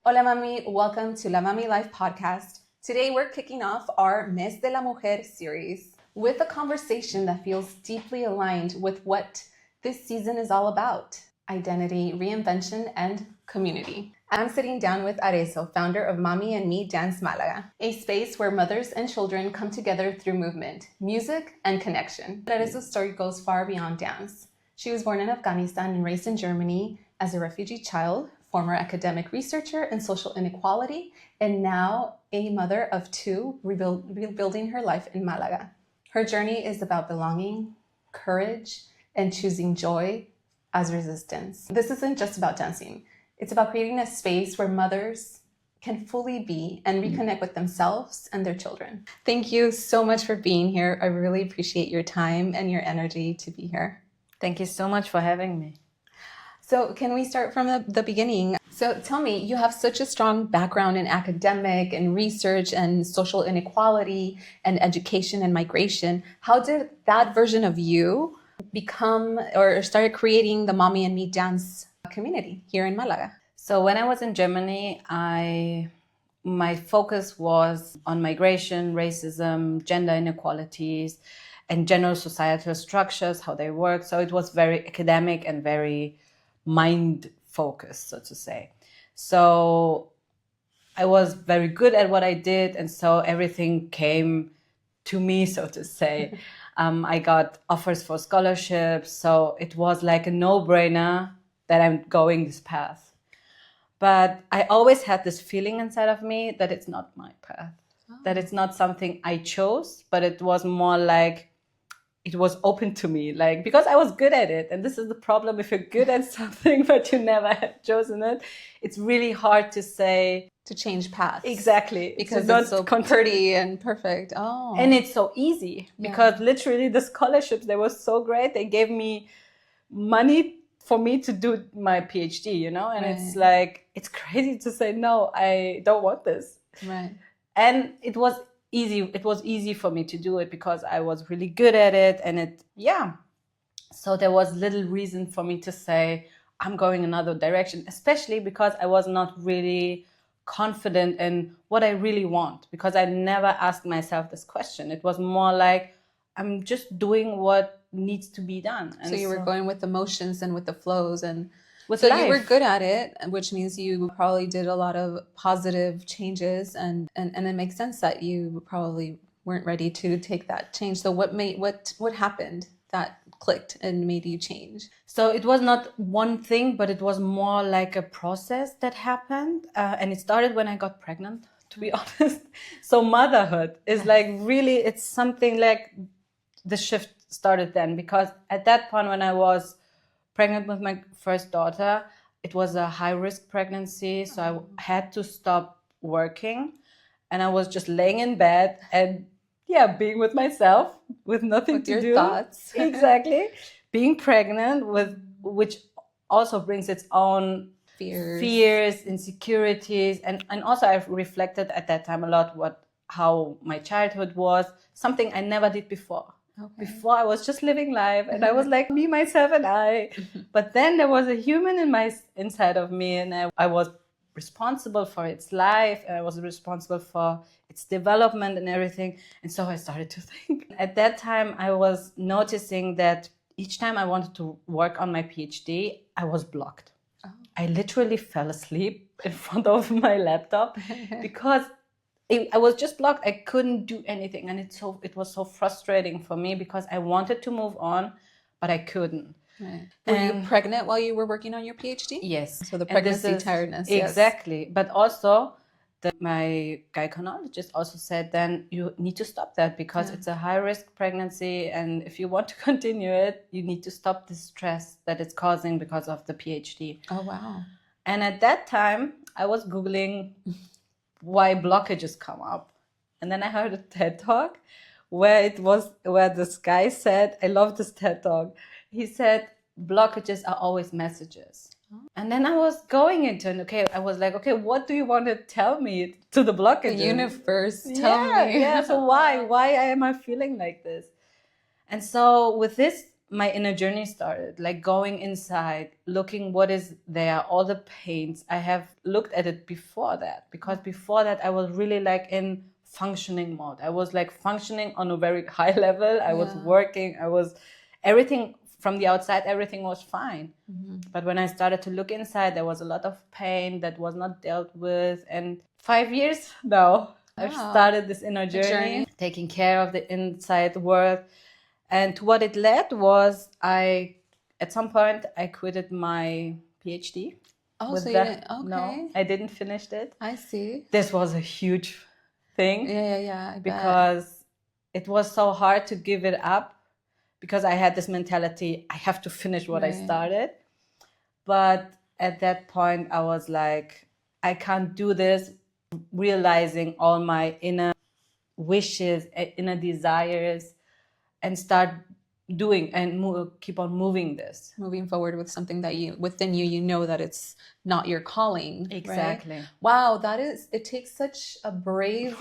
Hola Mami, welcome to La Mami Life Podcast. Today we're kicking off our Mes de la Mujer series with a conversation that feels deeply aligned with what this season is all about: identity, reinvention, and community. I'm sitting down with Arezo, founder of Mommy Me Dance Málaga, a space where mothers and children come together through movement, music, and connection. Arezo's story goes far beyond dance. She was born in Afghanistan and raised in Germany as a refugee child, former academic researcher in social inequality, and now a mother of two, rebuilding her life in Malaga. Her journey is about belonging, courage, and choosing joy as resistance. This isn't just about dancing. It's about creating a space where mothers can fully be and reconnect with themselves and their children. Thank you so much for being here. I really appreciate your time and your energy to be here. Thank you so much for having me. So can we start from the beginning? So tell me, you have such a strong background in academic and research and social inequality and education and migration. How did that version of you become or started creating the Mommy Me Dance community here in Malaga? So when I was in Germany, my focus was on migration, racism, gender inequalities, and general societal structures, how they work. So it was very academic and very mind focused, so to say. So I was very good at what I did, and so everything came to me, so to say. I got offers for scholarships, so it was like a no-brainer that I'm going this path. But I always had this feeling inside of me that it's not my path, that it's not something I chose, but it was more like it was open to me, like, because I was good at it. And this is the problem: if you're good at something but you never have chosen it, it's really hard to say to change paths. Exactly, because it's so pretty and perfect. And it's so easy because literally the scholarships, they were so great. They gave me money for me to do my PhD, you know, and it's like, it's crazy to say, no, I don't want this. Right. And it was easy for me to do it because I was really good at it, and so there was little reason for me to say I'm going another direction, especially because I was not really confident in what I really want, because I never asked myself this question. It was more like I'm just doing what needs to be done. And so you were going with the motions and with the flows, and so life. You were good at it, which means you probably did a lot of positive changes, and it makes sense that you probably weren't ready to take that change. So what happened that clicked and made you change? So it was not one thing, but it was more like a process that happened, and it started when I got pregnant, to be honest. So motherhood is like really, it's something like the shift started then, because at that point when I was pregnant with my first daughter, it was a high-risk pregnancy, so I had to stop working, and I was just laying in bed and being with myself with nothing to do. With your thoughts. Exactly. Being pregnant, which also brings its own fears, insecurities, and also I've reflected at that time a lot how my childhood was, something I never did before. Okay. Before I was just living life, and I was like me, myself, and I. But then there was a human inside of me, and I was responsible for its life, and I was responsible for its development and everything. And so I started to think. At that time, I was noticing that each time I wanted to work on my PhD, I was blocked. Oh. I literally fell asleep in front of my laptop because I was just blocked. I couldn't do anything, and it was so frustrating for me because I wanted to move on, but I couldn't. Right. Were you pregnant while you were working on your PhD? Yes. So the pregnancy tiredness. Exactly. Yes. But also, my gynecologist also said, then you need to stop that because it's a high-risk pregnancy, and if you want to continue it, you need to stop the stress that it's causing because of the PhD. Oh, wow. And at that time, I was Googling why blockages come up. And then I heard a TED Talk where this guy said, I love this TED Talk. He said, blockages are always messages. Oh. And then I was going into it. I was like, what do you want to tell me to the blockages? The universe, tell me. Yeah, so why am I feeling like this? And so with this my inner journey started, like going inside, looking what is there, all the pains. I have looked at it before that, because before that I was really like in functioning mode. I was like functioning on a very high level. I was working, I was everything from the outside, everything was fine. But when I started to look inside, there was a lot of pain that was not dealt with. And 5 years now, I've started this inner journey, taking care of the inside work. And to what it led was at some point, I quitted my PhD. Oh, so you didn't, okay. No, I didn't finish it. I see. This was a huge thing. Yeah, I bet. Because it was so hard to give it up, because I had this mentality, I have to finish what I started. But at that point, I was like, I can't do this, realizing all my inner wishes, inner desires, and start doing and keep on moving this. Moving forward with something that within you know that it's not your calling. Exactly. Right? Wow, it takes such a brave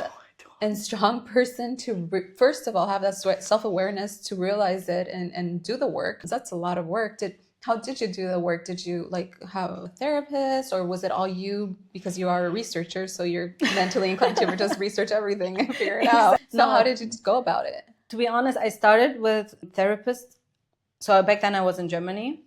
and strong person to first of all have that self-awareness to realize it and do the work. That's a lot of work. How did you do the work? Did you like have a therapist, or was it all you, because you are a researcher, so you're mentally inclined to just research everything and figure it out? So how did you go about it? To be honest, I started with therapists. So back then I was in Germany,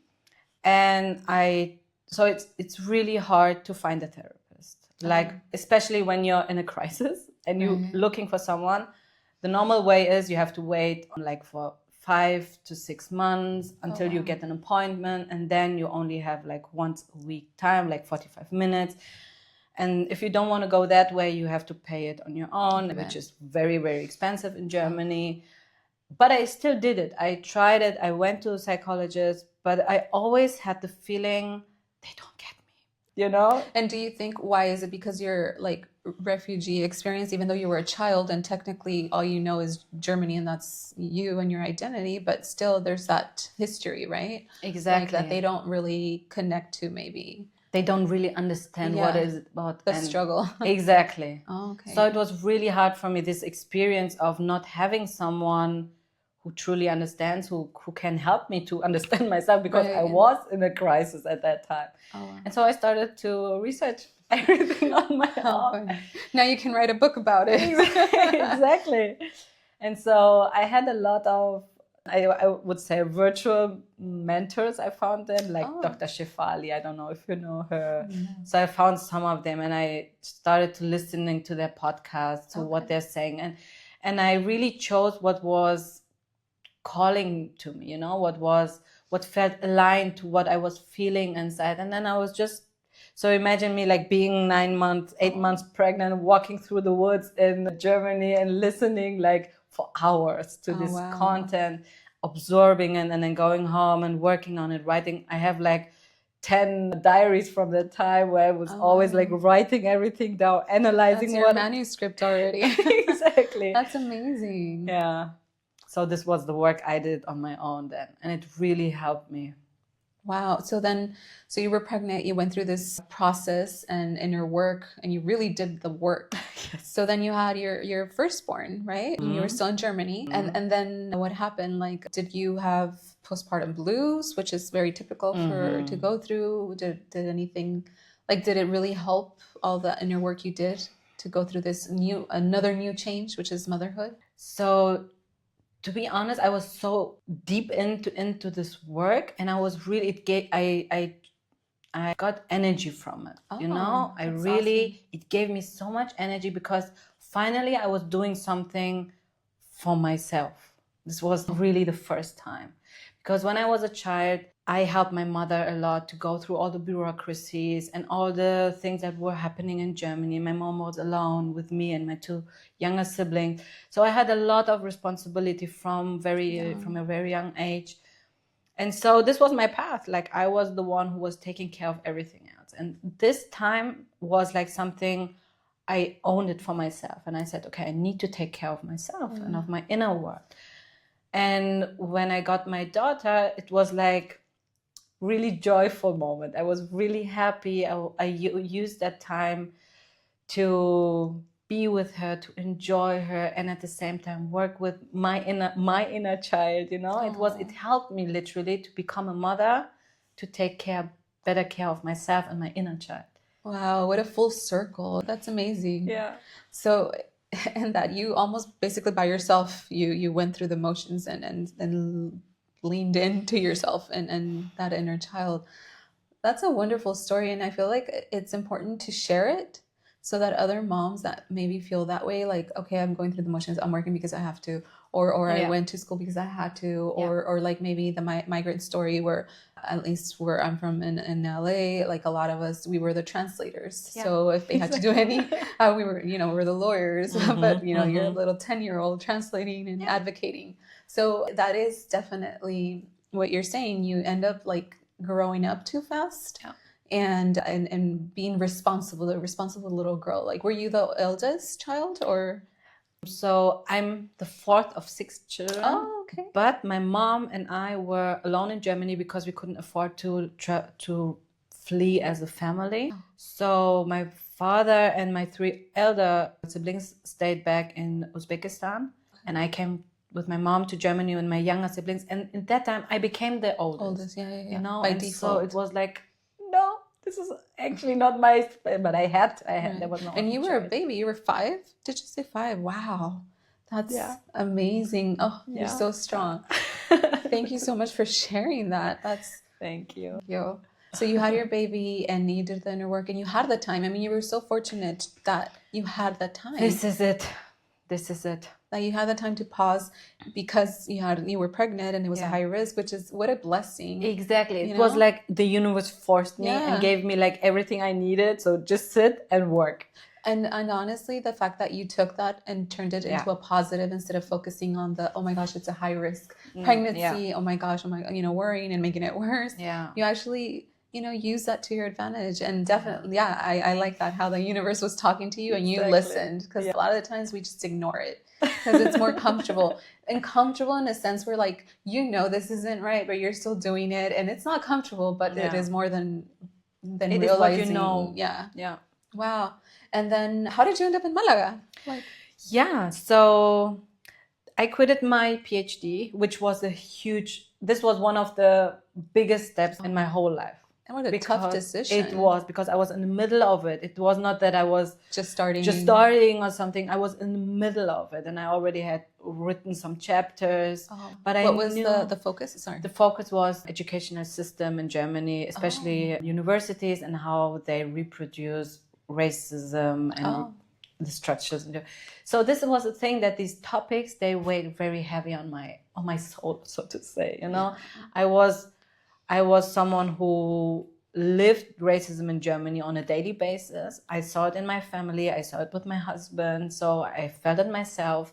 and it's really hard to find a therapist. Like, especially when you're in a crisis and you're looking for someone. The normal way is you have to wait like for 5 to 6 months until you get an appointment, and then you only have like once a week time, like 45 minutes. And if you don't want to go that way, you have to pay it on your own, which is very, very expensive in Germany. But I still did it. I tried it. I went to a psychologist, but I always had the feeling they don't get me, you know? And do you think, why is it because you're like refugee experience, even though you were a child and technically all you know is Germany and that's you and your identity, but still there's that history, right? Exactly. Like that they don't really connect to, maybe. They don't really understand what is about the struggle. Exactly. Oh, okay. So it was really hard for me, this experience of not having someone who truly understands, who can help me to understand myself, because I was in a crisis at that time. And so I started to research everything on my own. Now you can write a book about it. Exactly. And so I had a lot of, I would say, virtual mentors. I found them, like Dr. Shefali. I don't know if you know her. So I found some of them, and I started to listening to their podcasts, to what they're saying. And I really chose what was calling to me, you know, what felt aligned to what I was feeling inside. And then I was just, so imagine me like being 8 months pregnant, walking through the woods in Germany and listening like for hours to this content, absorbing, and then going home and working on it, writing. I have like 10 diaries from that time where I was always like writing everything down, analyzing. That's your manuscript already. Exactly. That's amazing. Yeah. So this was the work I did on my own then, and it really helped me. Wow. So you were pregnant, you went through this process and in your work, and you really did the work. Yes. So then you had your firstborn, right? And you were still in Germany. And then what happened? Like, did you have postpartum blues, which is very typical to go through? Did anything, like, did it really help, all the inner work you did to go through this another new change, which is motherhood? So to be honest, I was so deep into this work, and I was really, I got energy from it. You know, it gave me so much energy, because finally I was doing something for myself. This was really the first time, because when I was a child, I helped my mother a lot to go through all the bureaucracies and all the things that were happening in Germany. My mom was alone with me and my 2 younger siblings. So I had a lot of responsibility from a very young age. And so this was my path. Like, I was the one who was taking care of everything else. And this time was like something, I owned it for myself. And I said, okay, I need to take care of myself and of my inner world. And when I got my daughter, it was like really joyful moment. I was really happy. I used that time to be with her, to enjoy her, and at the same time work with my inner child. It helped me literally to become a mother, to take better care of myself and my inner child. Wow, what a full circle. That's amazing. Yeah. So, and that you almost basically by yourself, you went through the motions and leaned into yourself and that inner child. That's a wonderful story. And I feel like it's important to share it so that other moms that maybe feel that way, like, okay, I'm going through the motions, I'm working because I have to, or I went to school because I had to, or like maybe the migrant story where, at least where I'm from in LA, like a lot of us, we were the translators. Yeah. So if they had to do any, we were, we're the lawyers, but you're a little 10-year-old translating and advocating. So that is definitely what you're saying. You end up like growing up too fast. Yeah. And being responsible, the responsible little girl. Like, were you the eldest child or? So I'm the fourth of 6 children. Oh, okay. But my mom and I were alone in Germany because we couldn't afford to flee as a family. Oh. So my father and my 3 elder siblings stayed back in Uzbekistan, and I came with my mom to Germany with my younger siblings. And at that time, I became the oldest. Yeah. By default. So it was like, no, this is actually not my, but I had, right. There was no. And you were a baby. You were 5. Did you say 5? Wow, that's amazing. Oh, you're so strong. Thank you so much for sharing that. Thank you. So you had your baby and you did the inner work and you had the time. I mean, you were so fortunate that you had the time. This is it. That you had the time to pause because you were pregnant and it was a high risk, which is what a blessing. Exactly. It was like the universe forced me and gave me like everything I needed. So just sit and work. And honestly, the fact that you took that and turned it into a positive instead of focusing on the, oh my gosh, it's a high risk pregnancy. Oh my gosh, worrying and making it worse. Yeah. You actually, use that to your advantage. And definitely, I like that, how the universe was talking to you and you listened. Because a lot of the times we just ignore it because it's more comfortable. And comfortable in a sense where like, this isn't right, but you're still doing it. And it's not comfortable, but it is more than it realizing. Is what Yeah. Wow. And then how did you end up in Malaga? So I quitted my PhD, which was this was one of the biggest steps in my whole life. And what a tough decision. It was, because I was in the middle of it. It was not that I was just starting or something. I was in the middle of it, and I already had written some chapters. But what was the focus? Sorry. The focus was educational system in Germany, especially universities and how they reproduce racism and the structures. So this was a thing that these topics, they weighed very heavy on my soul, so to say. I was someone who lived racism in Germany on a daily basis. I saw it in my family. I saw it with my husband. So I felt it myself.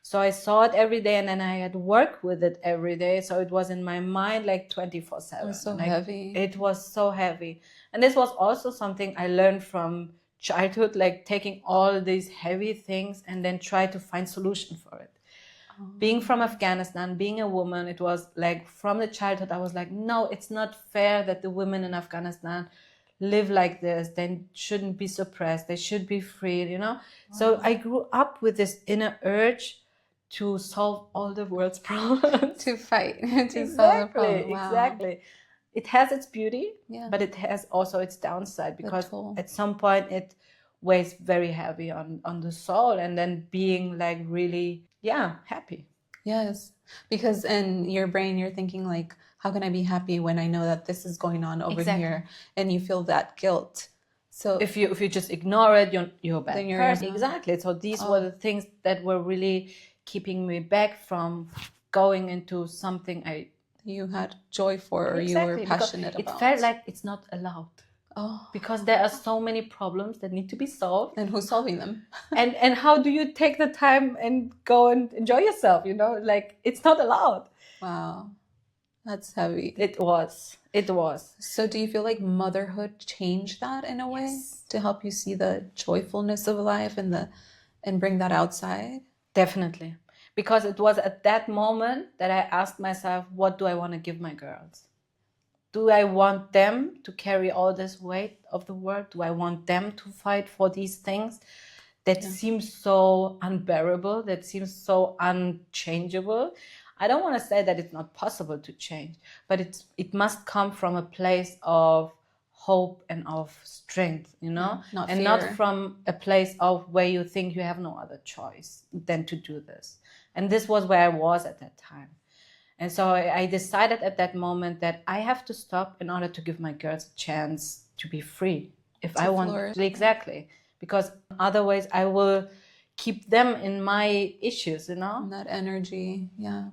So I saw it every day, and then I had worked with it every day. So it was in my mind like 24/7. It was so heavy. It was so heavy. And this was also something I learned from childhood, like taking all these heavy things and then try to find solution for it. Being from Afghanistan, being a woman, it was like from the childhood, I was like, no, it's not fair that the women in Afghanistan live like this. They shouldn't be suppressed. They should be freed, Wow. So I grew up with this inner urge to solve all the world's problems. To fight, to solve the problem. Wow. Exactly. It has its beauty, but it has also its downside, because at some point it weighs very heavy on the soul, and then being like really happy. Yes, because in your brain you're thinking like, how can I be happy when I know that this is going on over here, and you feel that guilt. So if you just ignore it, you're a bad person. Exactly. So these were the things that were really keeping me back from going into something you had joy for, or you were passionate about. It felt like it's not allowed. Because there are so many problems that need to be solved. And who's solving them? and how do you take the time and go and enjoy yourself? Like it's not allowed. Wow. That's heavy. It was. So do you feel like motherhood changed that in a way to help you see the joyfulness of life and bring that outside? Definitely. Because it was at that moment that I asked myself, what do I want to give my girls? Do I want them to carry all this weight of the world? Do I want them to fight for these things that seems so unbearable, that seems so unchangeable. I don't want to say that it's not possible to change, but it must come from a place of hope and of strength, Not and fear. not from a place of where you think you have no other choice than to do this. And this was where I was at that time. And so I decided at that moment that I have to stop in order to give my girls a chance to be free. If I want flourish. Exactly. Because otherwise I will keep them in my issues, And that energy. Yeah.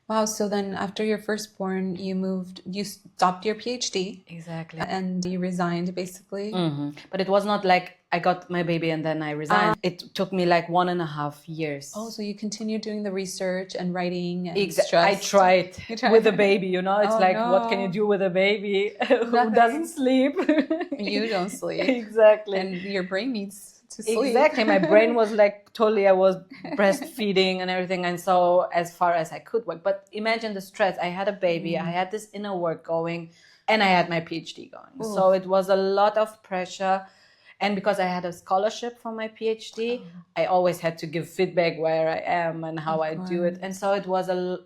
Wow. So then after your firstborn, you stopped your PhD. Exactly. And you resigned basically. Mm-hmm. But it was not like I got my baby and then I resigned. It took me like 1.5 years. Oh, so you continued doing the research and writing and I tried with a baby, It's what can you no. do with a baby who Nothing. doesn't sleep? You don't sleep. Exactly. And your brain needs to sleep. Exactly. My brain was like totally, I was breastfeeding and everything. And so as far as I could work. But imagine the stress. I had a baby. I had this inner work going and I had my PhD going. Ooh. So it was a lot of pressure. And because I had a scholarship for my PhD, I always had to give feedback where I am and how I do it. And so it was a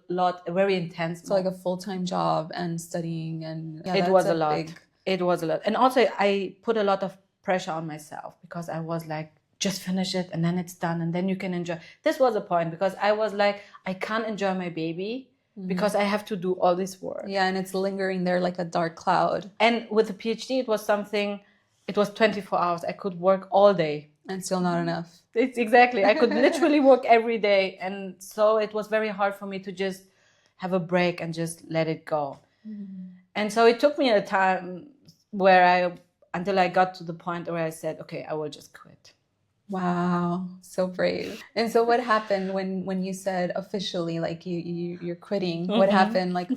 very intense. So like a full-time job and studying and it was a lot. It was a lot. And also I put a lot of pressure on myself because I was like, just finish it and then it's done and then you can enjoy. This was a point because I was like, I can't enjoy my baby because I have to do all this work. Yeah, and it's lingering there like a dark cloud. And with the PhD, it was 24 hours. I could work all day. And still not enough. It's exactly. I could literally work every day. And so it was very hard for me to just have a break and just let it go. And so it took me a time until I got to the point where I said, okay, I will just quit. Wow, so brave. And so what happened when you said officially, like you're quitting? What happened? Like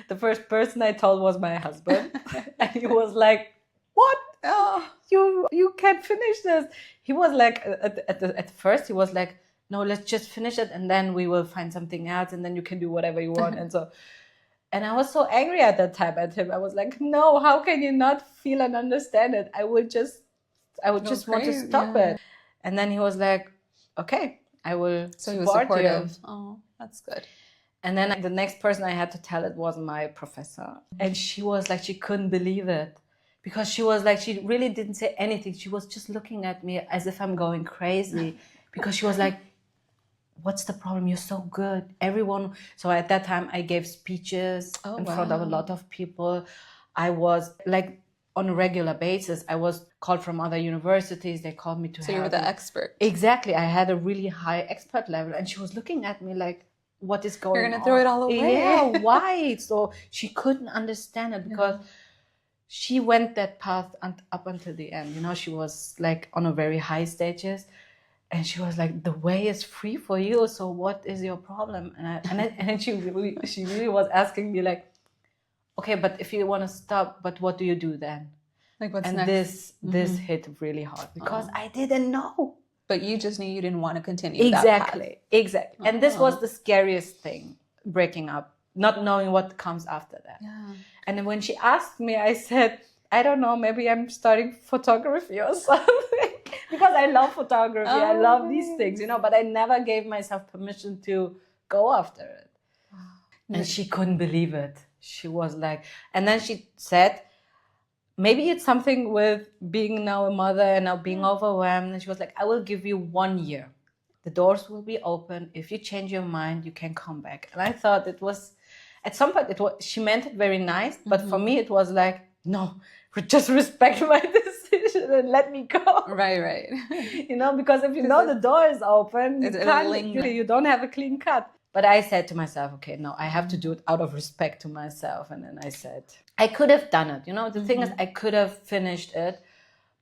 the first person I told was my husband. And he was like, what? Oh, you can't finish this. He was like, at first he was like, no, let's just finish it and then we will find something else and then you can do whatever you want. And I was so angry at that time at him. I was like, no, how can you not feel and understand it? I would just want to stop it. And then he was like, okay, I will So he was support supportive. you. Oh, that's good. And then the next person I had to tell it was my professor. And she was like, she couldn't believe it. Because she was like, she really didn't say anything. She was just looking at me as if I'm going crazy. Because she was like, what's the problem? You're so good. Everyone. So at that time, I gave speeches in front of a lot of people. I was like, on a regular basis, I was called from other universities. They called me to So you were the expert. Exactly. I had a really high expert level. And she was looking at me like, what is going on? You're going to throw it all away. Yeah, why? So she couldn't understand it because she went that path up until the end. She was like on a very high stages. And she was like, the way is free for you. So what is your problem? And she really was asking me like, okay, but if you want to stop, but what do you do then? Like what's and next? This hit really hard because I didn't know. But you just knew you didn't want to continue Exactly. that path. And this was the scariest thing, breaking up, not knowing what comes after that. Yeah. And then when she asked me, I said, I don't know, maybe I'm starting photography or something. Because I love photography. I love these things, but I never gave myself permission to go after it. And she couldn't believe it. She was like, and then she said, maybe it's something with being now a mother and now being overwhelmed. And she was like, I will give you 1 year. The doors will be open. If you change your mind, you can come back. And I thought it was, at some point, she meant it very nice. But for me, it was like, no, just respect my decision and let me go. Right. Because if the door is open, you don't have a clean cut. But I said to myself, okay, no, I have to do it out of respect to myself. And then I said, I could have done it. The thing is, I could have finished it,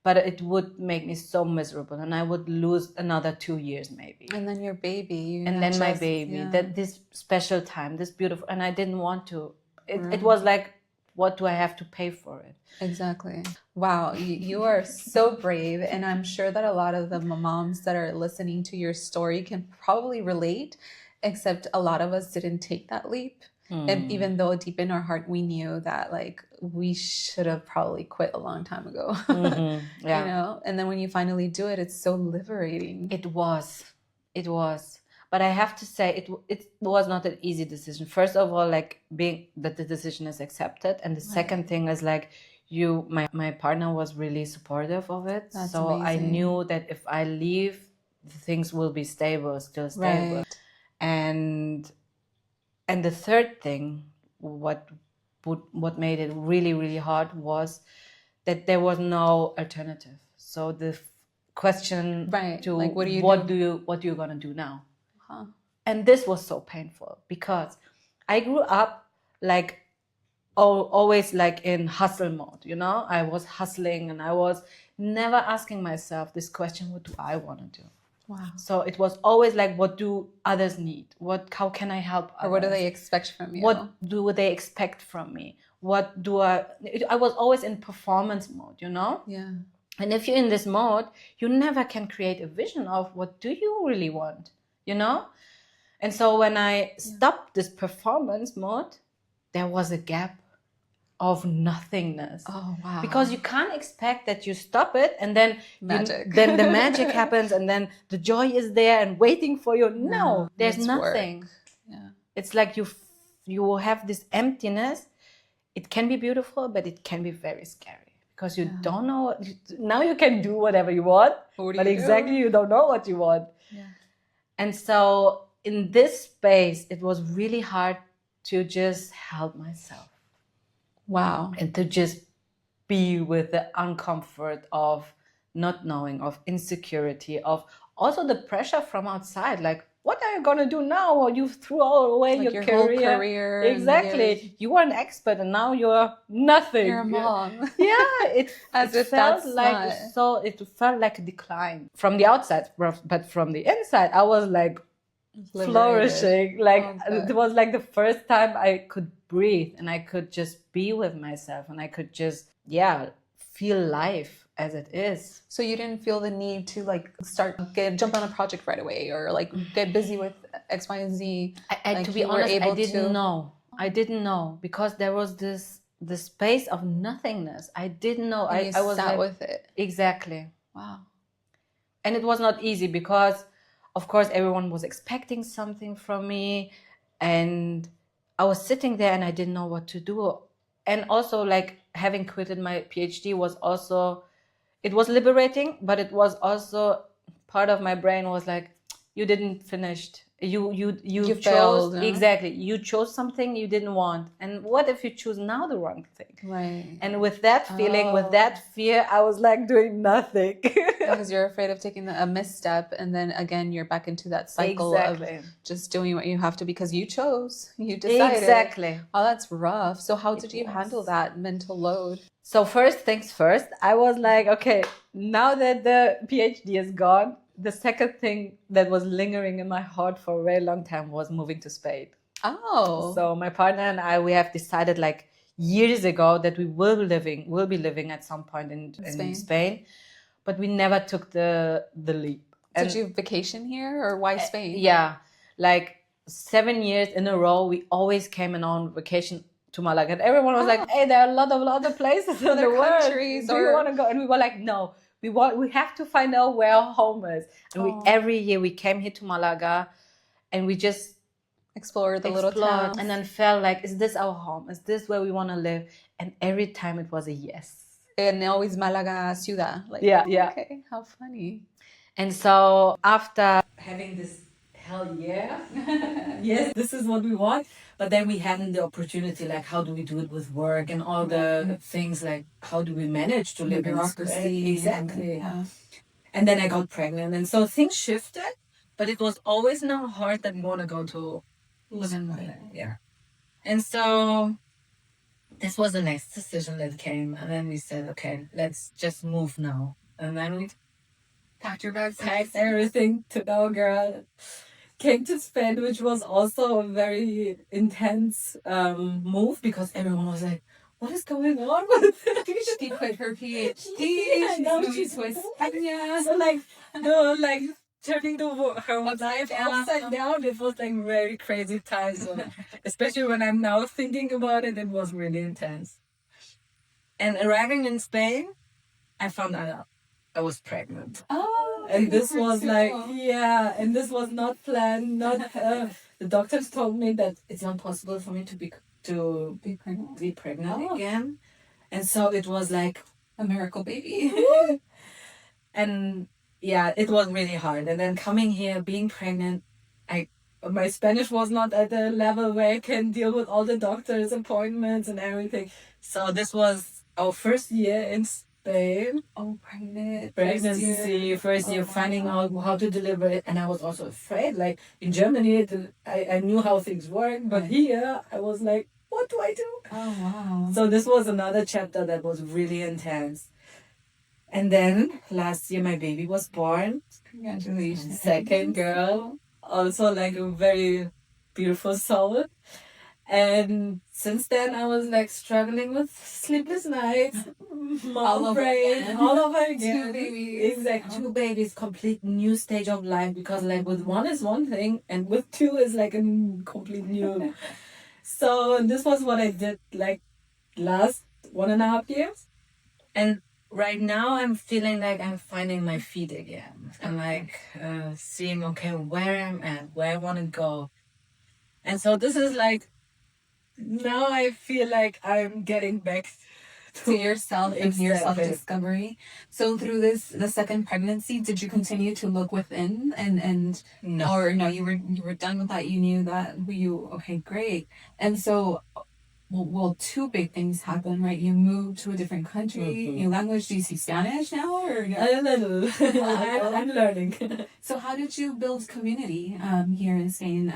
but it would make me so miserable. And I would lose another 2 years maybe. And then your baby. And then my baby, that this special time, this beautiful, and I didn't want to. It was like, what do I have to pay for it? Exactly. Wow, you are so brave. And I'm sure that a lot of the moms that are listening to your story can probably relate. Except a lot of us didn't take that leap. And even though deep in our heart we knew that like we should have probably quit a long time ago. Yeah. You know, and then when you finally do it, it's so liberating. It was. But I have to say it was not an easy decision. First of all, like being that the decision is accepted, and the second thing is like my partner was really supportive of it. That's so amazing. I knew that if I leave, things will be still stable. Right. And the third thing, what made it really, really hard was that there was no alternative. So the question to like what are you gonna do now? And this was so painful because I grew up like always like in hustle mode, you know. I was hustling and I was never asking myself this question: what do I want to do? Wow. So it was always like, what do others need? How can I help others? Or what do they expect from you? What do they expect from me? I was always in performance mode, you know? Yeah. And if you're in this mode, you never can create a vision of what do you really want, you know? And so when I stopped this performance mode, there was a gap of nothingness. Oh, wow. Because you can't expect that you stop it and then magic. then the magic happens and then the joy is there and waiting for you. No, there's nothing. Work. Yeah. It's like you have this emptiness. It can be beautiful, but it can be very scary because you don't know. Now you can do whatever you want, but exactly you don't know what you want. Yeah. And so in this space, it was really hard to just help myself. Wow. And to just be with the uncomfort of not knowing, of insecurity, of also the pressure from outside. Like, what are you going to do now? Or you threw all away like your whole career. Exactly. You were an expert and now you're nothing. You're a mom. Yeah. It felt like it felt like a decline from the outside, but from the inside, I was like flourishing. Like it was like the first time I could breathe and I could just be with myself and I could just feel life as it is. So you didn't feel the need to like jump on a project right away or like get busy with X, Y, and Z? To be honest, I didn't know. I didn't know because there was this space of nothingness. I didn't know. And I was sat with it. Exactly. Wow. And it was not easy because of course everyone was expecting something from me and I was sitting there and I didn't know what to do. And also like having quitted my PhD was also, it was liberating, but it was also part of my brain was like, you didn't finish. You chose, failed, huh? Exactly. You chose something you didn't want. And what if you choose now the wrong thing? Right. And with that feeling, with that fear, I was like doing nothing. Because you're afraid of taking a misstep. And then again, you're back into that cycle of just doing what you have to because you chose, you decided. Exactly. Oh, that's rough. So how did you handle that mental load? So first things first, I was like, okay, now that the PhD is gone, the second thing that was lingering in my heart for a very long time was moving to Spain. Oh. So my partner and I, we have decided like years ago that we will be living at some point in Spain, but we never took the leap. Did you vacation here or why Spain? Yeah, like 7 years in a row, we always came on vacation to Malaga. And everyone was like, hey, there are a lot of other places in the world. Countries. Do you want to go? And we were like, no. We have to find out where our home is. And every year we came here to Malaga and we just explored the little towns. And then felt like, is this our home? Is this where we want to live? And every time it was a yes. And always Malaga ciudad. Like, yeah. Okay, how funny. And so after having this hell yeah, yes, this is what we want. But then we hadn't the opportunity, like, how do we do it with work and all the things, like, how do we manage to live in bureaucracy? Exactly. Yeah. And then I got pregnant. And so things shifted, but it was always in our heart that we want to go to live in Malaga. Yeah. And so this was the next decision that came. And then we said, okay, let's just move now. And then we packed your bags, packed everything to go, girl. Came to Spain, which was also a very intense move because everyone was like, what is going on with this? She quit her PhD. She's moving to España. So like turning her life upside down. It was like very crazy times. So, especially when I'm now thinking about it, it was really intense. And arriving in Spain, I found out I was pregnant. Oh, And this was like, yeah, and this was not planned. Not the doctors told me that it's not possible for me to be pregnant again, and so it was like a miracle baby. And yeah, it was really hard. And then coming here, being pregnant, my Spanish was not at the level where I can deal with all the doctor's appointments and everything. So this was our first year in Spain. Oh, Pregnancy, first year finding out how to deliver it. And I was also afraid. Like in Germany, I knew how things work. But here, I was like, what do I do? Oh, wow. So this was another chapter that was really intense. And then last year my baby was born. Congratulations. Second girl. Also like a very beautiful soul. And since then I was like struggling with sleepless nights. Mom brain. All over again. 2 babies. Exactly. 2 babies. Complete new stage of life. Because like with one is one thing. And with 2 is like a complete new. So this was what I did like last 1.5 years. And right now I'm feeling like I'm finding my feet again. I'm like seeing, okay, where I'm at, where I want to go. And so this is like, now I feel like I'm getting back to yourself and your self-discovery. So through the second pregnancy, did you continue to look within and No. Or no, you were done with that, you knew that okay, great. And so well, 2 big things happened, right? You moved to a different country. Your language, do you speak Spanish now? Or A little. I'm learning. So how did you build community here in Spain,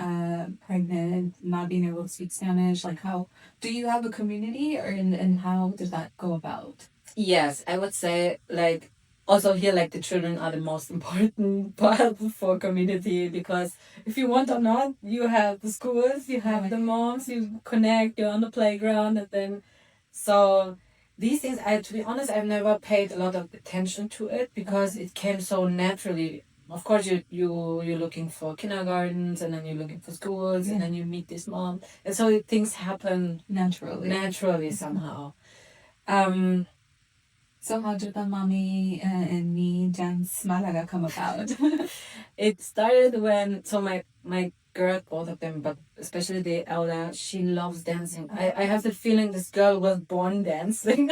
pregnant, not being able to speak Spanish? Like how, do you have a community and how did that go about? Yes, I would say like also here like the children are the most important part for community, because if you want or not, you have the schools, you have the moms, you connect, you're on the playground, and then so these things, to be honest, I've never paid a lot of attention to it because it came so naturally. Of course, you're looking for kindergartens, and then you're looking for schools, and then you meet this mom, and so things happen naturally somehow. So how did the Mommy and Me Dance Málaga come about? It started when, so my girl, both of them, but especially the elder, she loves dancing. I have the feeling this girl was born dancing.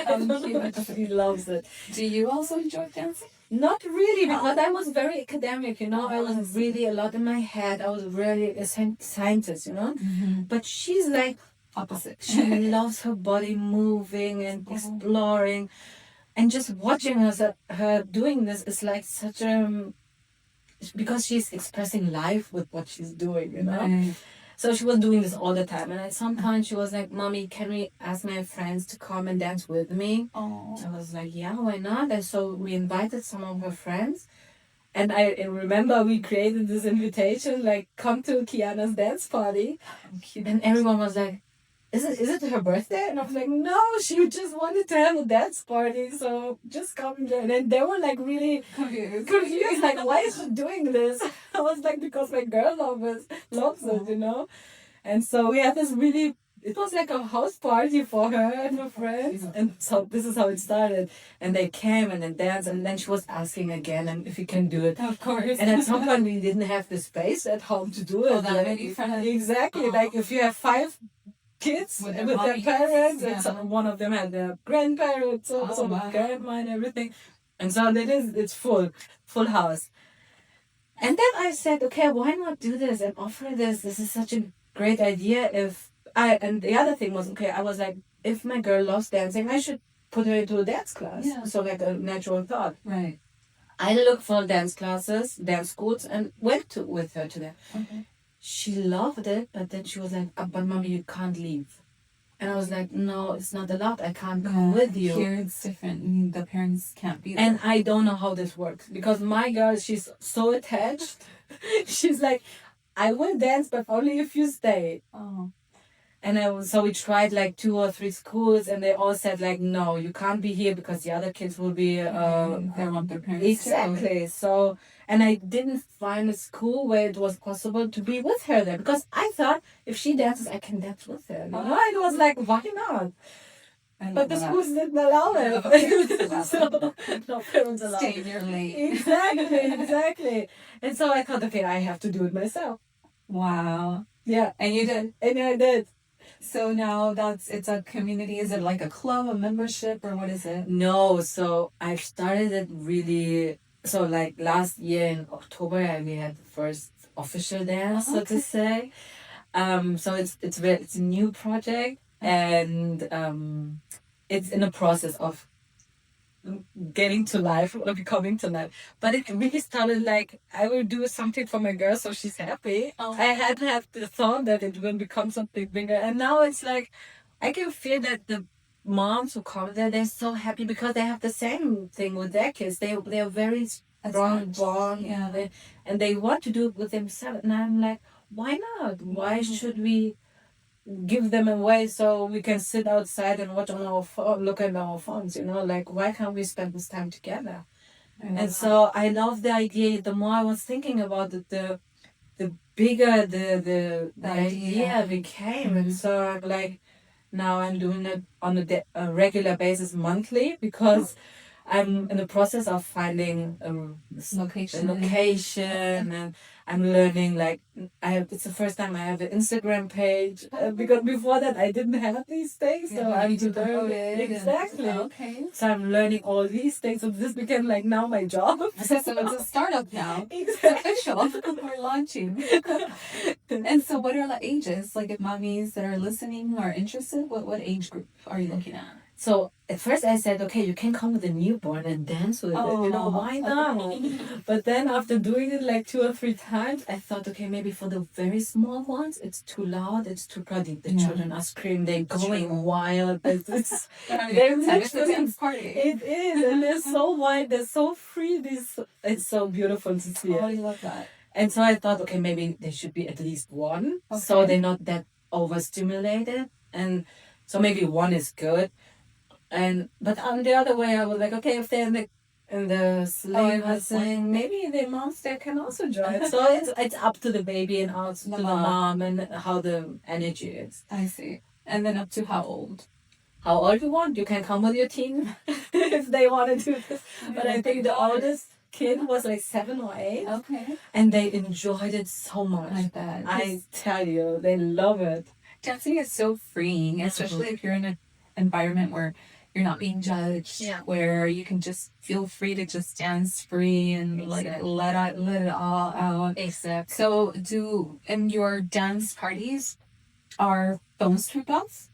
She loves it. Do you also enjoy dancing? Not really, because I was very academic, I was really a lot in my head. I was really a scientist, But she's like opposite. She loves her body moving and exploring. And just watching her doing this is like such a... Because she's expressing life with what she's doing, Right. So she was doing this all the time. And at some point she was like, Mommy, can we ask my friends to come and dance with me? Oh. I was like, yeah, why not? And so we invited some of her friends. And I remember we created this invitation, like, come to Kiana's dance party. And everyone was like, is it her birthday? And I was like, no, she just wanted to have a dance party, so just come. And then they were like really confused, like, why is she doing this? I was like, because my girl loves it, And so we had this really, it was like a house party for her and her friends. And so this is how it started. And they came and then danced, and then she was asking again and if we can do it. Of course. And at some point we didn't have the space at home to do it. Oh, that many friends. Exactly. Like if you have 5 kids with their parents, and so one of them had their grandparents, also grandma and everything, and so it's full house. And then I said, okay, why not do this and offer this? This is such a great idea. And the other thing was, okay, I was like, if my girl loves dancing, I should put her into a dance class. Yeah. So like a natural thought. Right. I looked for dance classes, dance schools, and went with her to them. Okay. She loved it, but then she was like, but Mommy, you can't leave. And I was like, no, it's not allowed. I can't come with you. Here it's different. The parents can't be there. And I don't know how this works. Because my girl, she's so attached. She's like, I will dance, but only if you stay. Oh. And so we tried like 2 or 3 schools, and they all said like, no, you can't be here because the other kids will be They want their parents exactly. So, and I didn't find a school where it was possible to be with her there, because I thought if she dances, I can dance with her. You know, it was like, why not? But the schools didn't allow it. So no parents allowed. Stay in your lane. Exactly. And so I thought, okay, I have to do it myself. Wow. Yeah. And you did. And I did. So now it's a community. Is it like a club, a membership, or what is it? No, so I started it really. So like last year in October, we had the first official dance, so to say. So it's a new project, and it's in the process of getting to life or becoming to life. But it really started like, I will do something for my girl so she's happy. I hadn't had the thought that it will become something bigger, and now it's like I can feel that the moms who come there, they're so happy because they have the same thing with their kids. They are very strong bond, and they want to do it with themselves. And I'm like, why not? Why should we give them away so we can sit outside and watch on our phone, look at our phones? You know, like, why can't we spend this time together? And so I love the idea. The more I was thinking about it, the bigger the idea became. And so I'm like, now I'm doing it on a regular basis, monthly, because I'm in the process of finding a location, and I'm learning. Like, it's the first time I have an Instagram page, because before that I didn't have these things. So I'm to learn exactly. Okay. So I'm learning all these things. So this became like now my job. So it's a startup now. Exactly. It's official. We're launching. And so, what are the ages? Like, if mommies that are listening are interested, what age group are you looking at? So at first I said, okay, you can come with a newborn and dance with it. You know, why not? But then after doing it like 2 or 3 times, I thought, okay, maybe for the very small ones, it's too loud, it's too crowded. The children are screaming, they're going wild. It's a dance party. It is, and they're so wild, they're so free. It's so beautiful to see it. I love that. And so I thought, okay, maybe there should be at least one, so they're not that overstimulated. And so maybe one is good. But on the other way, I was like, okay, if they're in the sleigh thing, maybe the moms there can also join. So it's up to the baby and also to the mom and how the energy is. I see. And then up to how old? How old you want? You can come with your teen if they want to do this. But I think the oldest kid was like 7 or 8. Okay. And they enjoyed it so much. I bet. I tell you, they love it. Dancing is so freeing, especially if you're in an environment where you're not being judged, where you can just feel free to just dance free and let it all out. Exactly. So in your dance parties, are phones turned off?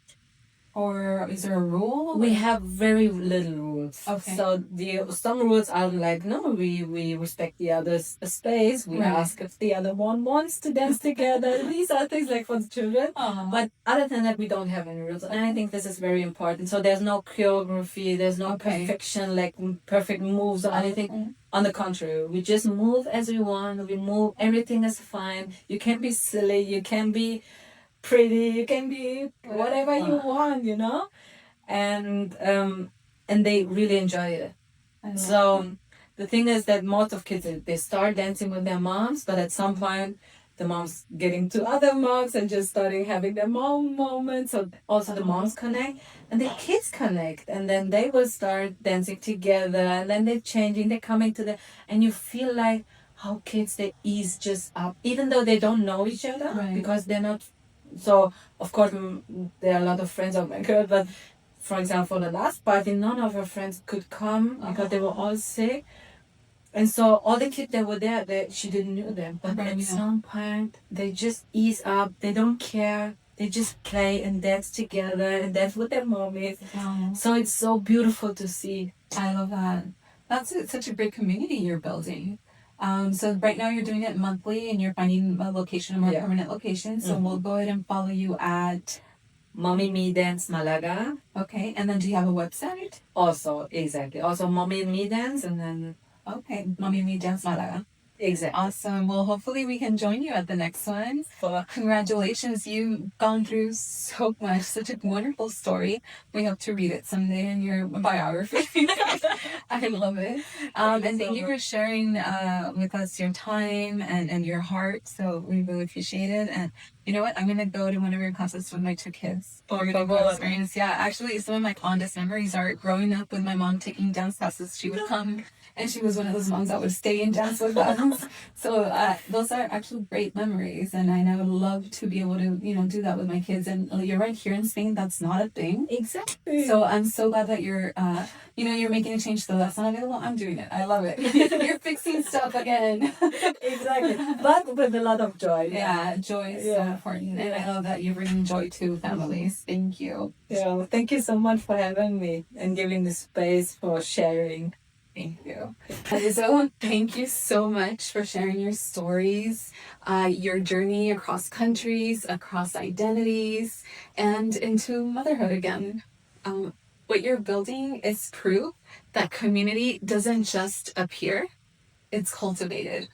Or is there a rule? We have very little rules. Okay. So some rules are like, no, we respect the other's space. We ask if the other one wants to dance together. These are things like for the children. But other than that, we don't have any rules. And I think this is very important. So there's no choreography. There's no perfection, like perfect moves or anything. On the contrary, we just move as we want. We move. Everything is fine. You can be silly. You can be pretty, you can be whatever you want, you know, and they really enjoy it. So the thing is that most of kids, they start dancing with their moms, but at some point the moms getting to other moms and just starting having their mom moments. So also the moms connect and the kids connect, and then they will start dancing together, and then they're changing, they're coming to and you feel like how kids, they ease just up, even though they don't know each other, because they're not. So, of course, there are a lot of friends of my girl, but for example, the last party, none of her friends could come because they were all sick. And so all the kids that were there, she didn't know them. But at some point, they just ease up. They don't care. They just play and dance together and dance with their mommies. Wow. So it's so beautiful to see. I love that. That's such a great community you're building. So right now you're doing it monthly and you're finding a location, a more permanent location. So we'll go ahead and follow you at Mommy Me Dance Málaga. Okay. And then do you have a website? Also, exactly. Also Mommy Me Dance, and then... Okay. Mommy Me Dance Málaga. Exactly. Awesome. Well, hopefully we can join you at the next one. Congratulations. You've gone through so much, such a wonderful story. We hope to read it someday in your biography. I love it. And thank you for sharing with us your time and your heart. So we really appreciate it. And you know what? I'm going to go to one of your classes with my 2 kids. Experience. Yeah, actually, some of my fondest memories are growing up with my mom taking dance classes. She would come and she was one of those moms that would stay and dance with us. So those are actually great memories, and I would love to be able to, do that with my kids. And you're right, here in Spain, that's not a thing. Exactly. So I'm so glad that you're, you're making a change. So that's not available. I'm doing it. I love it. You're fixing stuff again. Exactly. But with a lot of joy. Yeah, joy is so important, and I love that you're bringing joy to families. Thank you. Yeah, well, thank you so much for having me and giving the space for sharing. Thank you. Arezo, thank you so much for sharing your stories, your journey across countries, across identities, and into motherhood again. What you're building is proof that community doesn't just appear, it's cultivated.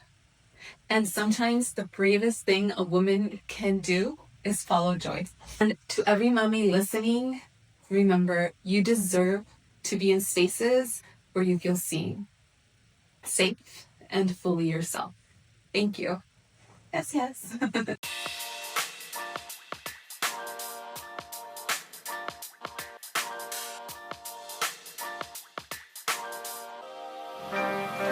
And sometimes the bravest thing a woman can do is follow joy. And to every mommy listening, remember, you deserve to be in spaces where you feel seen, safe, and fully yourself. Thank you. Yes.